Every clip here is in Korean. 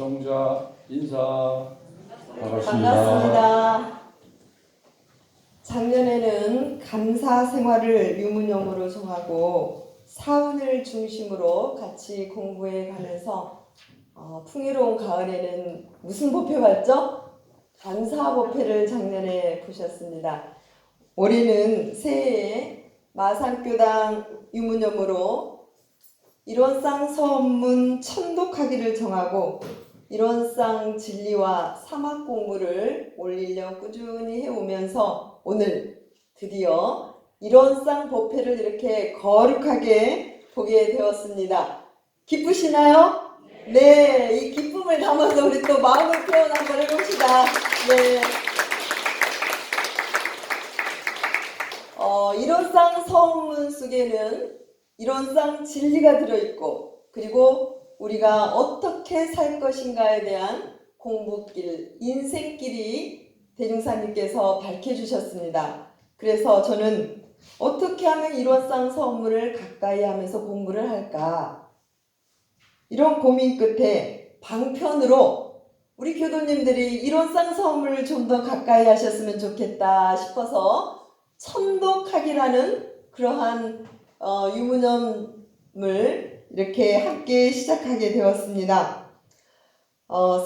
시청자 인사. 반갑습니다. 반갑습니다. 작년에는 감사 생활을 유문형으로 정하고 사운을 중심으로 같이 공부해 가면서 풍요로운 가을에는 무슨 법회 봤죠? 감사 법회를 작년에 보셨습니다. 올해는 새해에 마산교당 유문형으로 일원상 서문문 천독하기를 정하고 일원상 진리와 사막 공부를 올 1년 꾸준히 해오면서 오늘 드디어 일원상 법회를 이렇게 거룩하게 보게 되었습니다. 기쁘시나요? 네, 이 기쁨을 담아서 우리 또 마음을 표현 한번 해봅시다. 네. 일원상 서문문 속에는 일원상 진리가 들어있고 그리고 우리가 어떻게 살 것인가에 대한 공부길, 인생길이 대중사님께서 밝혀주셨습니다. 그래서 저는 어떻게 하면 일원상 서문을 가까이 하면서 공부를 할까? 이런 고민 끝에 방편으로 우리 교도님들이 일원상 서문을 좀 더 가까이 하셨으면 좋겠다 싶어서 천독학이라는 그러한 유문험을 이렇게 함께 시작하게 되었습니다.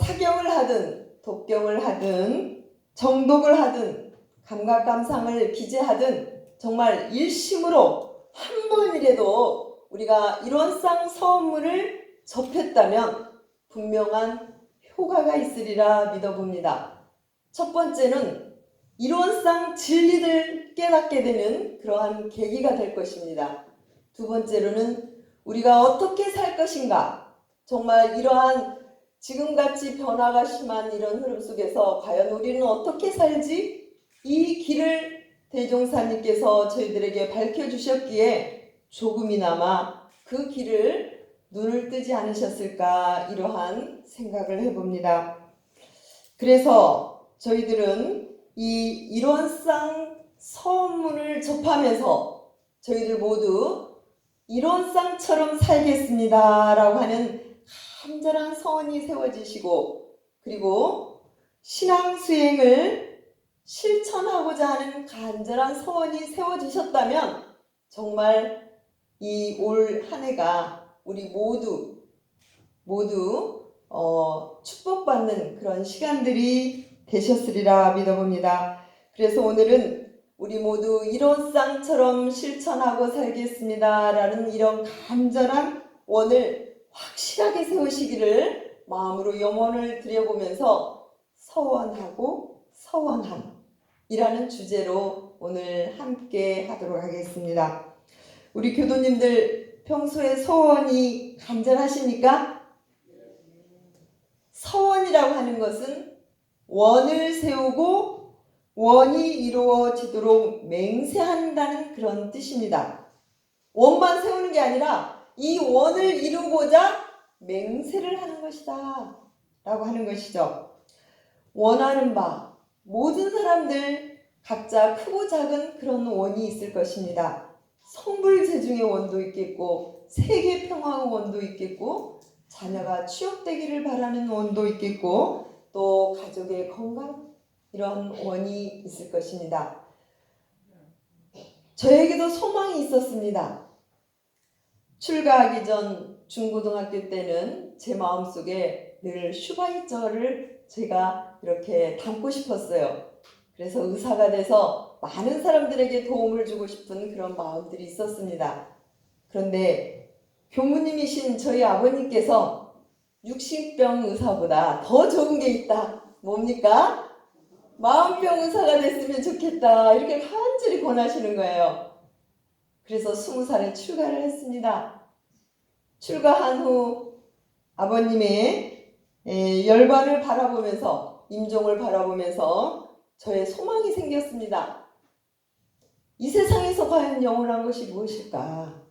사경을 하든 독경을 하든 정독을 하든 감각감상을 기재하든 정말 일심으로 한 번이라도 우리가 일원상 서문을 접했다면 분명한 효과가 있으리라 믿어봅니다. 첫 번째는 일원상 진리를 깨닫게 되는 그러한 계기가 될 것입니다. 두 번째로는 우리가 어떻게 살 것인가, 정말 이러한 지금같이 변화가 심한 이런 흐름 속에서 과연 우리는 어떻게 살지? 이 길을 대종사님께서 저희들에게 밝혀주셨기에 조금이나마 그 길을 눈을 뜨지 않으셨을까 이러한 생각을 해봅니다. 그래서 저희들은 이 일원상 서문을 접하면서 저희들 모두 일원상처럼 살겠습니다 라고 하는 간절한 서원이 세워지시고 그리고 신앙 수행을 실천하고자 하는 간절한 서원이 세워지셨다면 정말 이 올 한 해가 우리 모두 축복받는 그런 시간들이 되셨으리라 믿어봅니다. 그래서 오늘은 우리 모두 일원상처럼 실천하고 살겠습니다 라는 이런 간절한 원을 확실하게 세우시기를 마음으로 염원을 드려보면서 서원하고 서원함이라는 주제로 오늘 함께 하도록 하겠습니다. 우리 교도님들 평소에 서원이 간절하십니까? 서원이라고 하는 것은 원을 세우고 원이 이루어지도록 맹세한다는 그런 뜻입니다. 원만 세우는 게 아니라 이 원을 이루고자 맹세를 하는 것이다 라고 하는 것이죠. 원하는 바 모든 사람들 각자 크고 작은 그런 원이 있을 것입니다. 성불재중의 원도 있겠고 세계 평화의 원도 있겠고 자녀가 취업되기를 바라는 원도 있겠고 또 가족의 건강 이런 원이 있을 것입니다. 저에게도 소망이 있었습니다. 출가하기 전 중고등학교 때는 제 마음속에 늘 슈바이처를 제가 이렇게 담고 싶었어요. 그래서 의사가 돼서 많은 사람들에게 도움을 주고 싶은 그런 마음들이 있었습니다. 그런데 교무님이신 저희 아버님께서 육신병 의사보다 더 좋은 게 있다. 뭡니까? 마음병 의사가 됐으면 좋겠다. 이렇게 간절히 권하시는 거예요. 그래서 20살에 출가를 했습니다. 출가한 후 아버님의 열반을 바라보면서 임종을 바라보면서 저의 소망이 생겼습니다. 이 세상에서 과연 영원한 것이 무엇일까?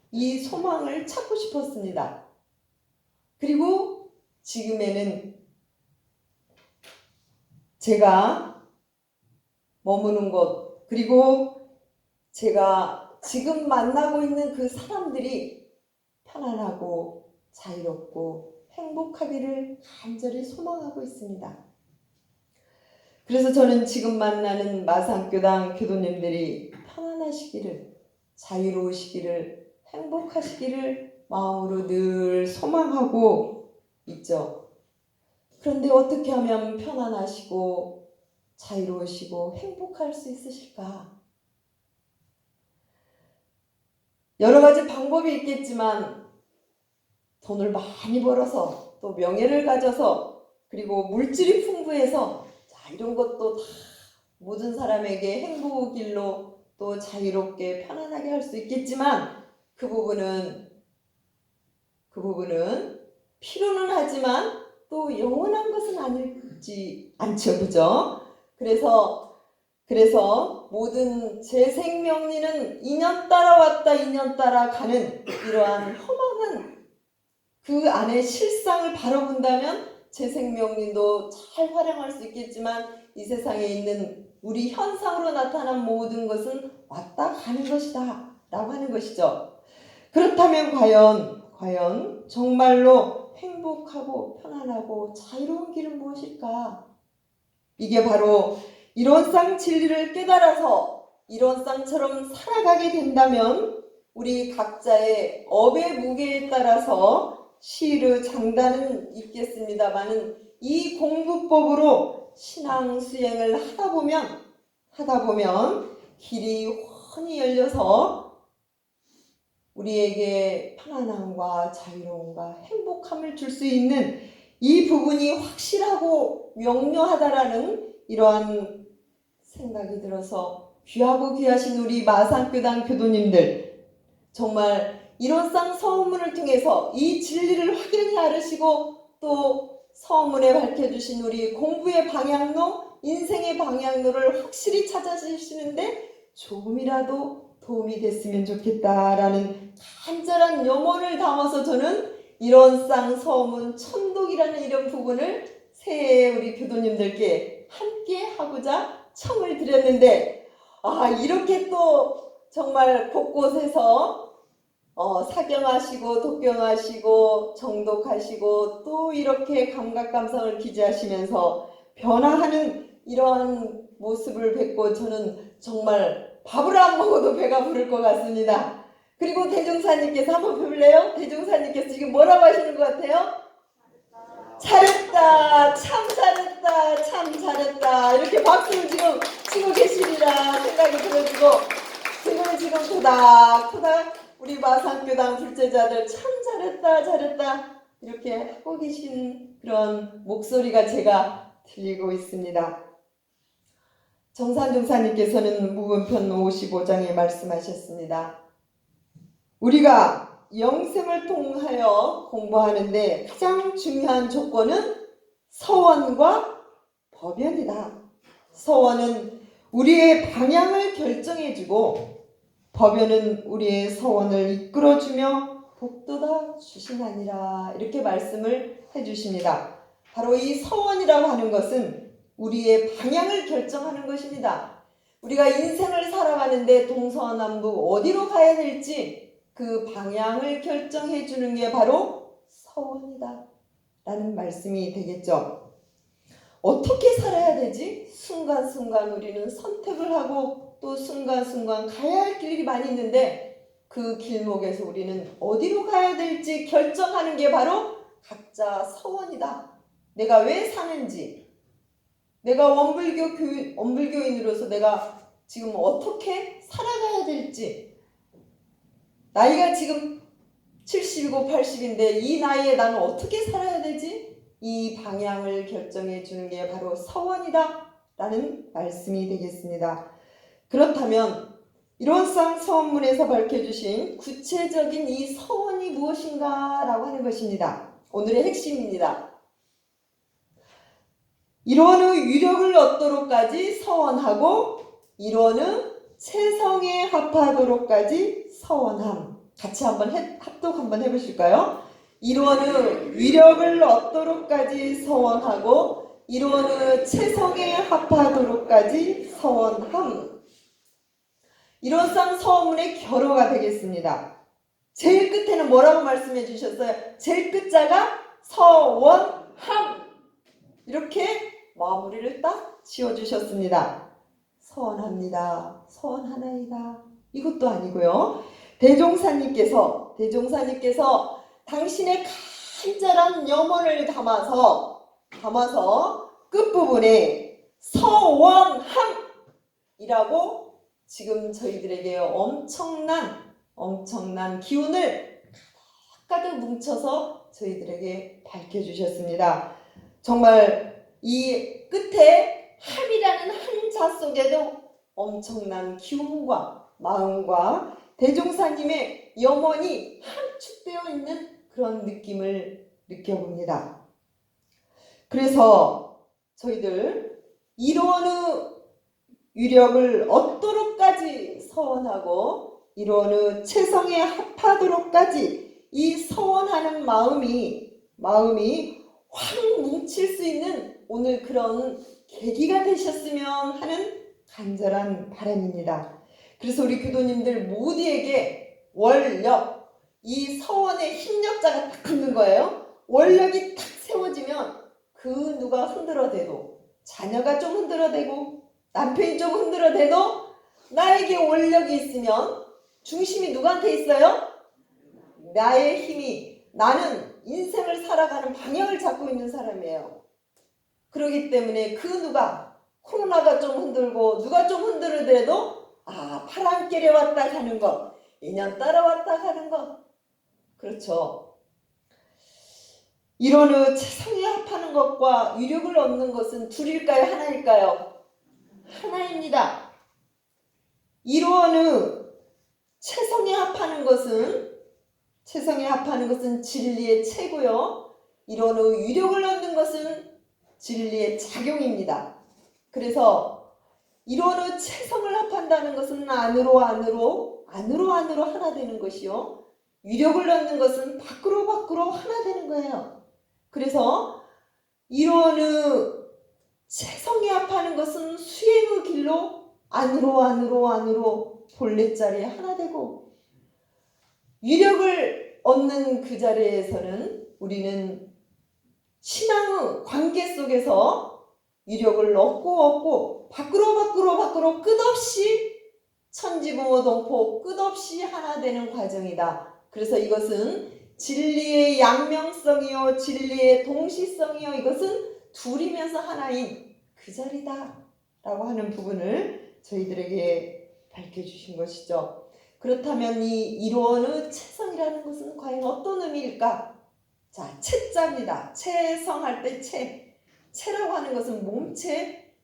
이 소망을 찾고 싶었습니다. 그리고 지금에는 제가 머무는 곳 그리고 제가 지금 만나고 있는 그 사람들이 편안하고 자유롭고 행복하기를 간절히 소망하고 있습니다. 그래서 저는 지금 만나는 마산교당 교도님들이 편안하시기를, 자유로우시기를, 행복하시기를 마음으로 늘 소망하고 있죠. 그런데 어떻게 하면 편안하시고 자유로우시고 행복할 수 있으실까? 여러 가지 방법이 있겠지만 돈을 많이 벌어서 또 명예를 가져서 그리고 물질이 풍부해서 이런 것도 다 모든 사람에게 행복의 길로 또 자유롭게 편안하게 할 수 있겠지만 그 부분은 필요는 하지만 또 영원한 것은 아니지 않죠. 그죠? 그래서 모든 제 생명리는 2년 따라왔다 2년 따라가는 이러한 허망한 그 안에 실상을 바라본다면 제 생명리도 잘 활용할 수 있겠지만 이 세상에 있는 우리 현상으로 나타난 모든 것은 왔다 가는 것이다 라고 하는 것이죠. 그렇다면 과연 정말로 행복하고 편안하고 자유로운 길은 무엇일까? 이게 바로 이론상 진리를 깨달아서 이론상처럼 살아가게 된다면 우리 각자의 업의 무게에 따라서 시르 장단은 있겠습니다마는 이 공부법으로 신앙 수행을 하다 보면 길이 훤히 열려서 우리에게 편안함과 자유로움과 행복함을 줄 수 있는 이 부분이 확실하고 명료하다라는 이러한 생각이 들어서 귀하고 귀하신 우리 마산교당 교도님들 정말 이론상 서문을 통해서 이 진리를 확연히 알으시고 또 서문에 밝혀주신 우리 공부의 방향로, 인생의 방향로를 확실히 찾아주시는데 조금이라도 도움이 됐으면 좋겠다라는 간절한 염원을 담아서 저는 이론상 서문 천독이라는 이런 부분을 새해 우리 교도님들께 함께 하고자 청을 드렸는데 이렇게 또 정말 곳곳에서 사경하시고 독경하시고 정독하시고 또 이렇게 감각감상을 기재하시면서 변화하는 이러한 모습을 뵙고 저는 정말 밥을 안 먹어도 배가 부를 것 같습니다. 그리고 대종사님께서 한번 펴볼래요? 대종사님께서 지금 뭐라고 하시는 것 같아요? 잘했다, 참 잘했다, 참 잘했다 이렇게 박수를 지금 치고 계시리라 생각이 들어지고 지금 토닥토닥 우리 마산교당 불제자들 참 잘했다 이렇게 하고 계신 그런 목소리가 제가 들리고 있습니다. 정산종사님께서는 무분편 55장에 말씀하셨습니다. 우리가 영생을 통하여 공부하는데 가장 중요한 조건은 서원과 법연이다. 서원은 우리의 방향을 결정해주고 법연은 우리의 서원을 이끌어주며 복돋아 주시나니라 이렇게 말씀을 해주십니다. 바로 이 서원이라고 하는 것은 우리의 방향을 결정하는 것입니다. 우리가 인생을 살아가는데 동서남북 어디로 가야 될지 그 방향을 결정해 주는 게 바로 서원이다 라는 말씀이 되겠죠. 어떻게 살아야 되지? 순간순간 우리는 선택을 하고 또 순간순간 가야 할 길이 많이 있는데 그 길목에서 우리는 어디로 가야 될지 결정하는 게 바로 각자 서원이다. 내가 왜 사는지, 내가 원불교인으로서 내가 지금 어떻게 살아가야 될지, 나이가 지금 70이고 80인데 이 나이에 나는 어떻게 살아야 되지? 이 방향을 결정해 주는 게 바로 서원이다 라는 말씀이 되겠습니다. 그렇다면 이론상 서원문에서 밝혀주신 구체적인 이 서원이 무엇인가 라고 하는 것입니다. 오늘의 핵심입니다. 일원의 위력을 얻도록까지 서원하고 일원의 체성에 합하도록까지 서원함. 같이 한번 합독 한번 해보실까요? 일원의 위력을 얻도록까지 서원하고 일원의 체성에 합하도록까지 서원함. 일원상 서원문의 결어가 되겠습니다. 제일 끝에는 뭐라고 말씀해 주셨어요? 제일 끝자가 서원함 이렇게 마무리를 딱 지어주셨습니다. 서원합니다. 서원하나이다. 이것도 아니고요. 대종사님께서 당신의 간절한 염원을 담아서 끝부분에 서원함이라고 지금 저희들에게 엄청난 기운을 가득 뭉쳐서 저희들에게 밝혀주셨습니다. 정말 이 끝에 함이라는 한자 속에도 엄청난 기운과 마음과 대종사님의 염원이 함축되어 있는 그런 느낌을 느껴봅니다. 그래서 저희들 이로원의 유력을 얻도록까지 서원하고 이로원의 체성에 합하도록까지 이 서원하는 마음이 확 뭉칠 수 있는 오늘 그런 계기가 되셨으면 하는 간절한 바람입니다. 그래서 우리 교도님들 모두에게 원력, 이 서원의 힘력자가 딱 붙는 거예요. 원력이 딱 세워지면 그 누가 흔들어대도, 자녀가 좀 흔들어대고 남편이 좀 흔들어대도 나에게 원력이 있으면 중심이 누구한테 있어요? 나의 힘이, 나는 인생을 살아가는 방향을 잡고 있는 사람이에요. 그렇기 때문에 그 누가 코로나가 좀 흔들고 누가 좀 흔들어대도 바람결에 왔다 가는 것, 인연 따라왔다 가는 것. 그렇죠. 이론의 체성에 합하는 것과 유력을 얻는 것은 둘일까요? 하나일까요? 하나입니다. 이론의 체성에 합하는 것은 진리의 체고요. 이론의 유력을 얻는 것은 진리의 작용입니다. 그래서 이론의 체성을 합한다는 것은 안으로 하나 되는 것이요. 유력을 얻는 것은 밖으로 하나 되는 거예요. 그래서 이론의 체성에 합하는 것은 수행의 길로 안으로 본래 자리에 하나 되고, 유력을 얻는 그 자리에서는 우리는 신앙의 관계 속에서 유력을 얻고 밖으로 끝없이 천지부모 동포 끝없이 하나 되는 과정이다. 그래서 이것은 진리의 양명성이요, 진리의 동시성이요, 이것은 둘이면서 하나인 그 자리다 라고 하는 부분을 저희들에게 밝혀주신 것이죠. 그렇다면 이 이론의 체성이라는 것은 과연 어떤 의미일까? 자, 체자입니다. 체성할 때 체라고 하는 것은 몸체,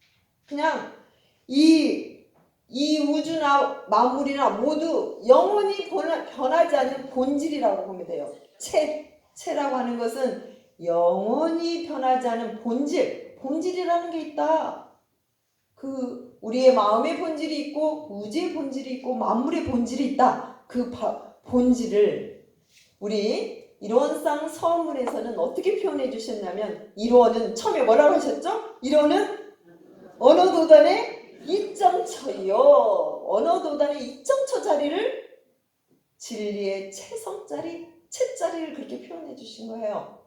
그냥 이 우주나 만물이나 모두 영원히 변하지 않는 본질이라고 보면 돼요. 체라고 하는 것은 영원히 변하지 않은 본질이라는 게 있다. 그 우리의 마음의 본질이 있고 우주의 본질이 있고 만물의 본질이 있다. 그 본질을 우리 이론상 서문에서는 어떻게 표현해 주셨냐면, 이론은 처음에 뭐라고 하셨죠? 이론은 언어도단의 이점처이요. 언어도단의 이점처 자리를 진리의 체자리를 그렇게 표현해 주신 거예요.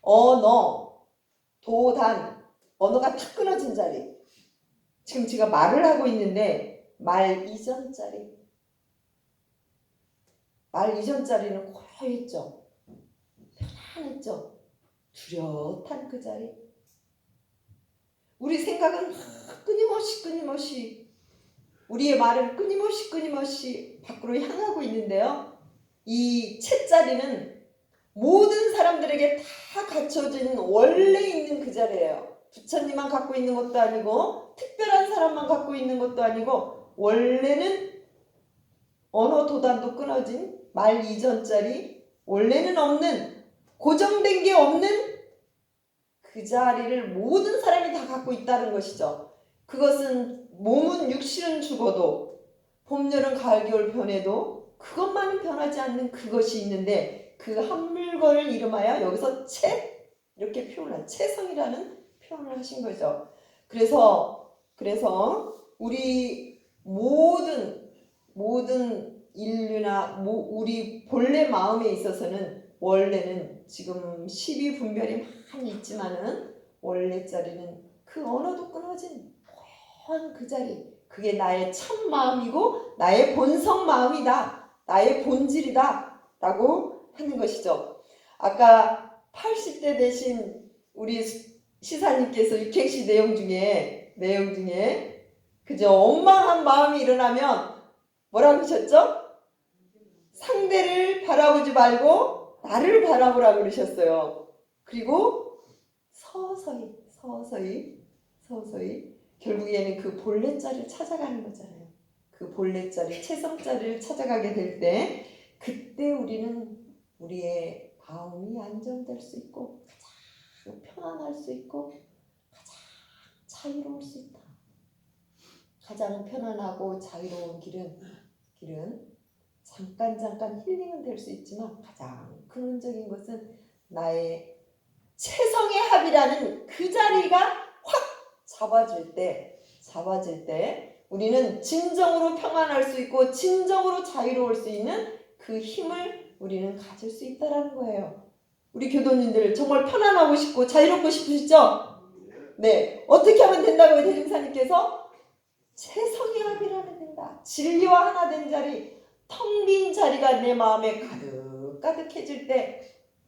언어, 도단, 언어가 탁 끊어진 자리. 지금 제가 말을 하고 있는데 말 이전 자리는 고요했죠. 편안했죠. 뚜렷한 그 자리. 우리 생각은 끊임없이 우리의 말은 끊임없이 밖으로 향하고 있는데요. 이 채자리는 모든 사람들에게 다 갖춰진 원래 있는 그 자리예요. 부처님만 갖고 있는 것도 아니고 특별한 사람만 갖고 있는 것도 아니고, 원래는 언어 도단도 끊어진 말 이전 자리, 원래는 없는, 고정된 게 없는 그 자리를 모든 사람이 다 갖고 있다는 것이죠. 그것은 몸은 육신은 죽어도 봄, 여름, 가을, 겨울 변해도 그것만은 변하지 않는 그것이 있는데, 그 한 물건을 이름하여 여기서 이렇게 표현한 체성이라는 표현을 하신 거죠. 그래서 우리 모든 인류나 우리 본래 마음에 있어서는 원래는 지금 12분별이 많이 있지만은 원래 자리는 그 언어도 끊어진 고요한 그 자리, 그게 나의 참 마음이고 나의 본성 마음이다, 나의 본질이다 라고 하는 것이죠. 아까 80대 되신 우리 시사님께서 육행시 내용 중에 그저 원망한 마음이 일어나면 뭐라고 하셨죠? 상대를 바라보지 말고 나를 바라보라고 그러셨어요. 그리고 서서히 결국에는 그 본래 자리를 찾아가는 거잖아요. 그 본래 자리, 채성 자리를 찾아가게 될 때 그때 우리는 우리의 마음이 안정될 수 있고 가장 편안할 수 있고 가장 자유로울 수 있다. 가장 편안하고 자유로운 길은 잠깐 힐링은 될 수 있지만 가장 근원적인 것은 나의 채성의 합이라는 그 자리가 확 잡아질 때 우리는 진정으로 평안할 수 있고 진정으로 자유로울 수 있는 그 힘을 우리는 가질 수 있다는 거예요. 우리 교도님들 정말 편안하고 싶고 자유롭고 싶으시죠? 네. 어떻게 하면 된다고요, 대중사님께서? 채성의 합이라면 된다. 진리와 하나 된 자리, 텅 빈 자리가 내 마음에 가득해질 때,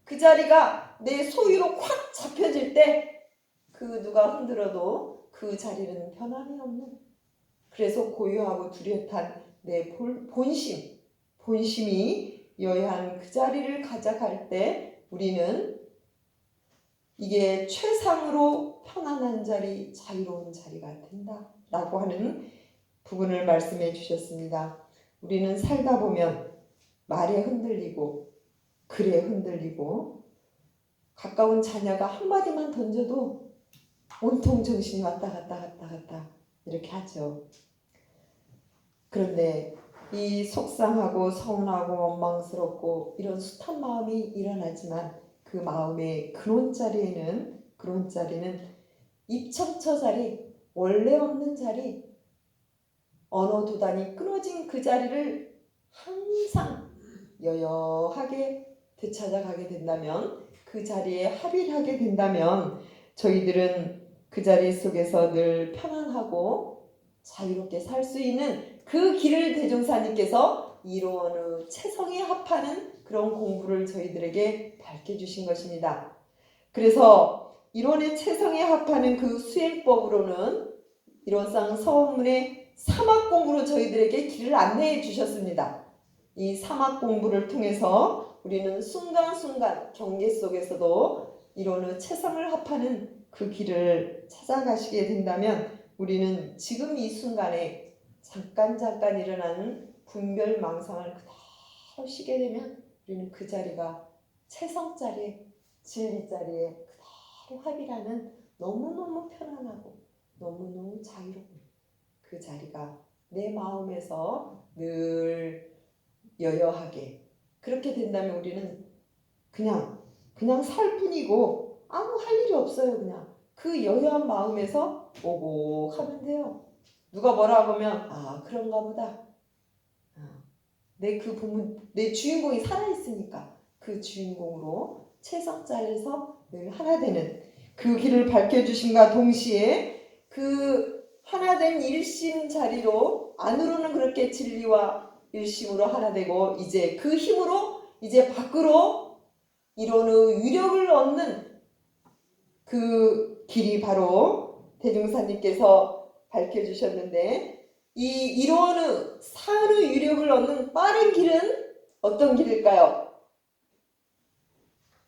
그 자리가 내 소유로 확 잡혀질 때 그 누가 흔들어도 그 자리는 변함이 없는, 그래서 고요하고 뚜렷한 내 본심이 여여한 그 자리를 가져갈 때 우리는 이게 최상으로 편안한 자리, 자유로운 자리가 된다 라고 하는 부분을 말씀해 주셨습니다. 우리는 살다 보면 말에 흔들리고 글에 흔들리고 가까운 자녀가 한마디만 던져도 온통 정신이 왔다 갔다 이렇게 하죠. 그런데 이 속상하고 서운하고 원망스럽고 이런 숱한 마음이 일어나지만 그 마음의 근원 자리는 입청처 자리, 원래 없는 자리, 언어 두 단이 끊어진 그 자리를 항상 여여하게 되찾아가게 된다면, 그 자리에 합일하게 된다면 저희들은 그 자리 속에서 늘 편안하고 자유롭게 살 수 있는 그 길을 대종사님께서 이론의 채성에 합하는 그런 공부를 저희들에게 밝혀주신 것입니다. 그래서 이론의 채성에 합하는 그 수행법으로는 이론상 서원문의 사막 공부로 저희들에게 길을 안내해 주셨습니다. 이 사막 공부를 통해서 우리는 순간순간 경계 속에서도 이론의 채성을 합하는 그 길을 찾아가시게 된다면 우리는 지금 이 순간에 잠깐 일어나는 분별망상을 그대로 쉬게 되면 우리는 그 자리가 채성 자리에, 진리 자리에 그대로 합이라는 너무너무 편안하고 너무너무 자유로운 그 자리가 내 마음에서 늘 여여하게, 그렇게 된다면 우리는 그냥 살 뿐이고 아무 할 일이 없어요. 그냥 그 여여한 마음에서 오곡하면 돼요. 누가 뭐라고 하면 그런가 보다. 내 그 부분, 내 주인공이 살아있으니까 그 주인공으로 채성자리에서 늘 하나 되는 그 길을 밝혀주신과 동시에 그 하나된 일심 자리로 안으로는 그렇게 진리와 일심으로 하나 되고 이제 그 힘으로 이제 밖으로 이론의 위력을 얻는 그 길이 바로 대중사님께서 밝혀주셨는데, 이 이론의 사의 위력을 얻는 빠른 길은 어떤 길일까요?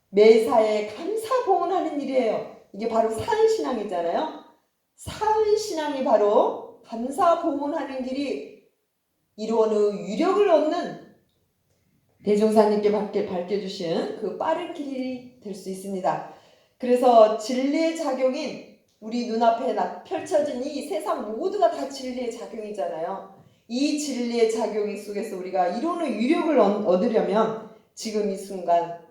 매사에 감사봉헌하는 일이에요. 이게 바로 사의신앙이잖아요. 사의신앙이 바로 감사봉헌하는 길이 이론의 위력을 얻는 대종사님께 밝혀주신 그 빠른 길이 될 수 있습니다. 그래서 진리의 작용인 우리 눈앞에 펼쳐진 이 세상 모두가 다 진리의 작용이잖아요. 이 진리의 작용 속에서 우리가 이론의 위력을 얻으려면 지금 이 순간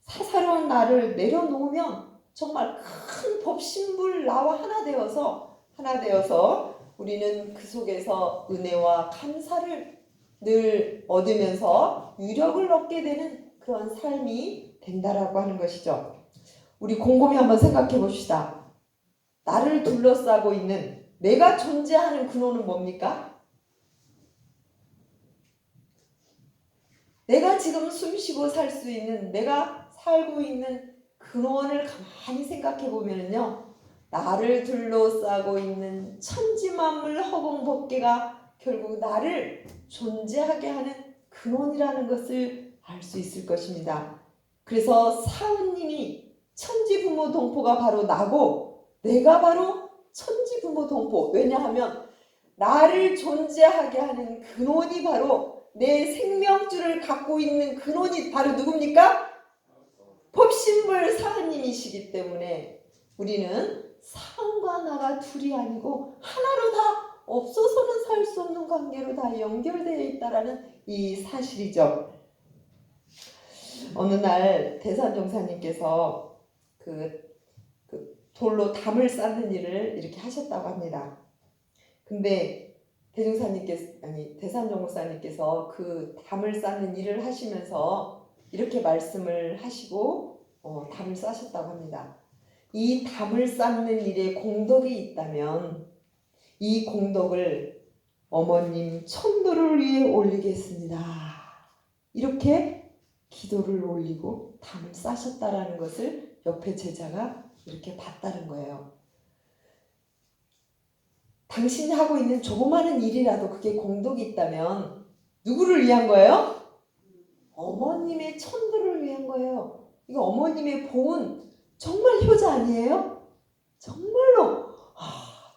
사사로운 나를 내려놓으면 정말 큰 법신불 나와 하나 되어서 우리는 그 속에서 은혜와 감사를 늘 얻으면서 위력을 얻게 되는 그런 삶이 된다라고 하는 것이죠. 우리 곰곰이 한번 생각해 봅시다. 나를 둘러싸고 있는 내가 존재하는 근원은 뭡니까? 내가 지금 숨쉬고 살 수 있는, 내가 살고 있는 근원을 가만히 생각해 보면요, 나를 둘러싸고 있는 천지만물 허공법계가 결국 나를 존재하게 하는 근원이라는 것을 알 수 있을 것입니다. 그래서 사은님이 천지부모동포가 바로 나고 내가 바로 천지부모동포. 왜냐하면 나를 존재하게 하는 근원이 바로 내 생명줄을 갖고 있는 근원이 바로 누굽니까? 법신물 사은님이시기 때문에 우리는 사은과 나가 둘이 아니고 하나로 다 없어서는 살 수 없는 관계로 다 연결되어 있다라는 이 사실이죠. 어느 날 대산종사님께서 그 돌로 담을 쌓는 일을 이렇게 하셨다고 합니다. 근데 대산종사님께서 그 담을 쌓는 일을 하시면서 이렇게 말씀을 하시고 담을 쌓으셨다고 합니다. 이 담을 쌓는 일에 공덕이 있다면 이 공덕을 어머님 천도를 위해 올리겠습니다. 이렇게 기도를 올리고 담을 쌓으셨다라는 것을 옆에 제자가 이렇게 봤다는 거예요. 당신이 하고 있는 조그마한 일이라도 그게 공덕이 있다면 누구를 위한 거예요? 어머님의 천도를 위한 거예요. 이거 어머님의 보은 정말 효자 아니에요? 정말로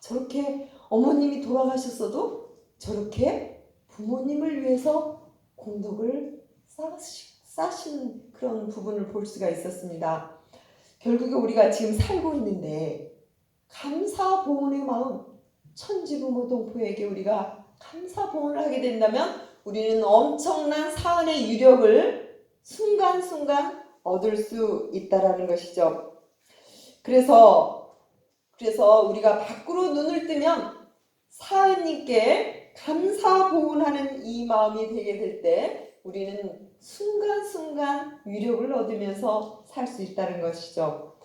저렇게 어머님이 돌아가셨어도 저렇게 부모님을 위해서 공덕을 쌓으신 그런 부분을 볼 수가 있었습니다. 결국에 우리가 지금 살고 있는데 감사보훈의 마음, 천지부모동포에게 우리가 감사보훈을 하게 된다면 우리는 엄청난 사은의 유력을 순간순간 얻을 수 있다라는 것이죠. 그래서 우리가 밖으로 눈을 뜨면 사은님께 감사보훈하는 이 마음이 되게 될 때 우리는 순간순간 위력을 얻으면서 살 수 있다는 것이죠.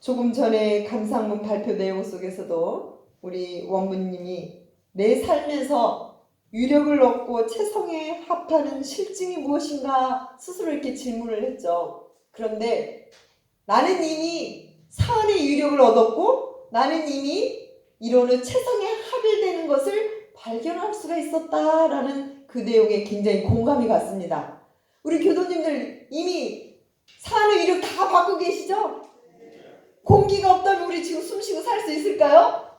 조금 전에 감상문 발표 내용 속에서도 우리 원무님이 내 삶에서 위력을 얻고 체성에 합하는 실증이 무엇인가 스스로 이렇게 질문을 했죠. 그런데 나는 이미 사은의 위력을 얻었고 나는 이미 이로는 체성에 합일되는 것을 발견할 수가 있었다라는 그 내용에 굉장히 공감이 갔습니다. 우리 교도님들 이미 사은의 위력 다 받고 계시죠? 공기가 없다면 우리 지금 숨쉬고 살 수 있을까요?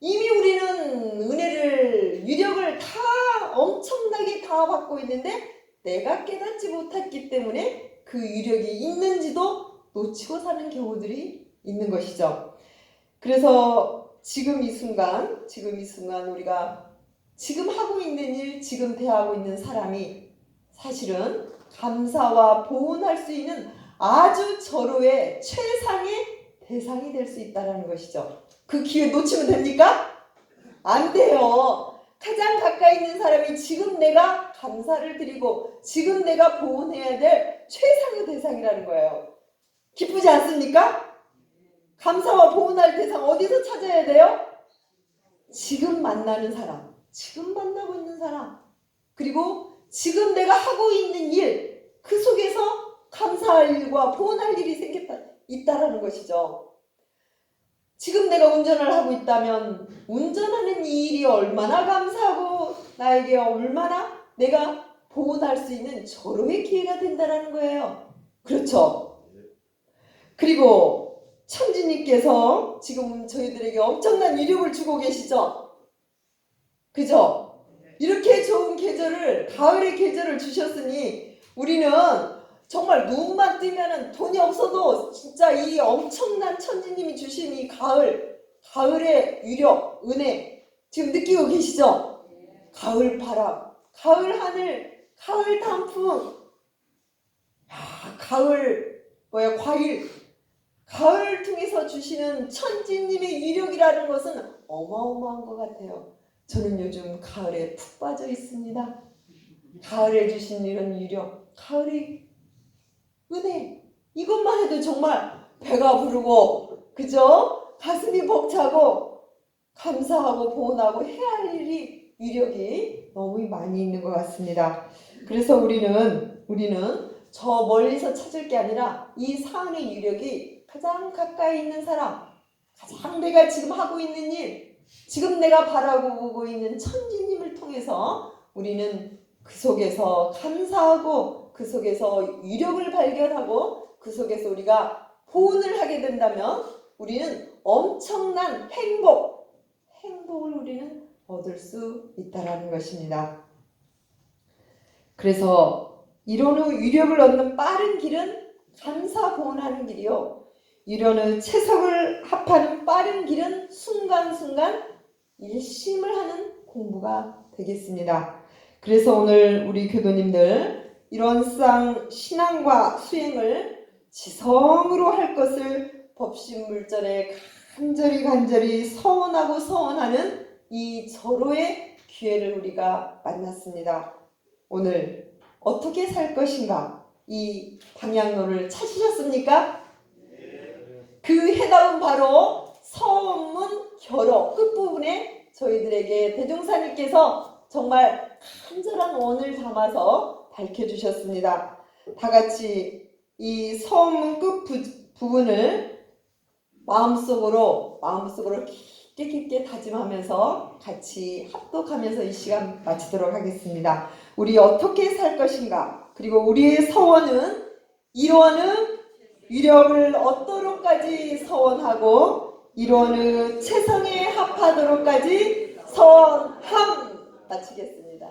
이미 우리는 은혜를, 위력을 다 엄청나게 다 받고 있는데 내가 깨닫지 못했기 때문에 그 위력이 있는지도 놓치고 사는 경우들이 있는 것이죠. 그래서 지금 이 순간 우리가 지금 하고 있는 일, 지금 대하고 있는 사람이 사실은 감사와 보훈할 수 있는 아주 절호의 최상의 대상이 될 수 있다는 것이죠. 그 기회 놓치면 됩니까? 안 돼요. 가장 가까이 있는 사람이 지금 내가 감사를 드리고 지금 내가 보훈해야 될 최상의 대상이라는 거예요. 기쁘지 않습니까? 감사와 보훈할 대상 어디서 찾아야 돼요? 지금 만나는 사람, 지금 만나고 있는 사람, 그리고 지금 내가 하고 있는 일, 그 속에서 감사할 일과 보훈할 일이 있다라는 것이죠. 지금 내가 운전을 하고 있다면 운전하는 이 일이 얼마나 감사하고 나에게 얼마나 내가 보훈할 수 있는 절호의 기회가 된다는 거예요. 그렇죠? 그리고 천지님께서 지금 저희들에게 엄청난 위력을 주고 계시죠? 그죠? 이렇게 좋은 계절을, 가을의 계절을 주셨으니 우리는 정말 눈만 뜨면은 돈이 없어도 진짜 이 엄청난 천지님이 주신 이 가을의 위력, 은혜 지금 느끼고 계시죠? 가을 바람, 가을 하늘, 가을 단풍, 가을 과일, 가을 통해서 주시는 천지님의 위력이라는 것은 어마어마한 것 같아요. 저는 요즘 가을에 푹 빠져 있습니다. 가을에 주신 이런 위력, 가을이 은혜. 이것만 해도 정말 배가 부르고, 그죠? 가슴이 벅차고, 감사하고 보온하고 해야 할 일이, 위력이 너무 많이 있는 것 같습니다. 그래서 우리는 저 멀리서 찾을 게 아니라 이 사안의 유력이 가장 가까이 있는 사람, 가장 내가 지금 하고 있는 일, 지금 내가 바라보고 있는 천지님을 통해서 우리는 그 속에서 감사하고 그 속에서 유력을 발견하고 그 속에서 우리가 보온을 하게 된다면 우리는 엄청난 행복을 우리는 얻을 수 있다라는 것입니다. 그래서 이런 후 유력을 얻는 빠른 길은 감사 보온하는 길이요. 이런 후 채석을 합하는 빠른 길은 순간순간 일심을 하는 공부가 되겠습니다. 그래서 오늘 우리 교도님들 이런 신앙과 수행을 지성으로 할 것을 법신물전에 간절히 서원하고 서원하는 이 절호의 기회를 우리가 만났습니다. 오늘 어떻게 살 것인가? 이 방향로를 찾으셨습니까? 그 해답은 바로 서원문 결어 끝부분에 저희들에게 대종사님께서 정말 간절한 원을 담아서 밝혀주셨습니다. 다 같이 이 서원문 끝 부분을 마음속으로 깊게 다짐하면서 같이 합독하면서 이 시간 마치도록 하겠습니다. 우리 어떻게 살 것인가? 그리고 우리의 서원은 이루어는 위력을 얻도록까지 서원하고 이루어는 체성에 합하도록까지 서원함. 마치겠습니다.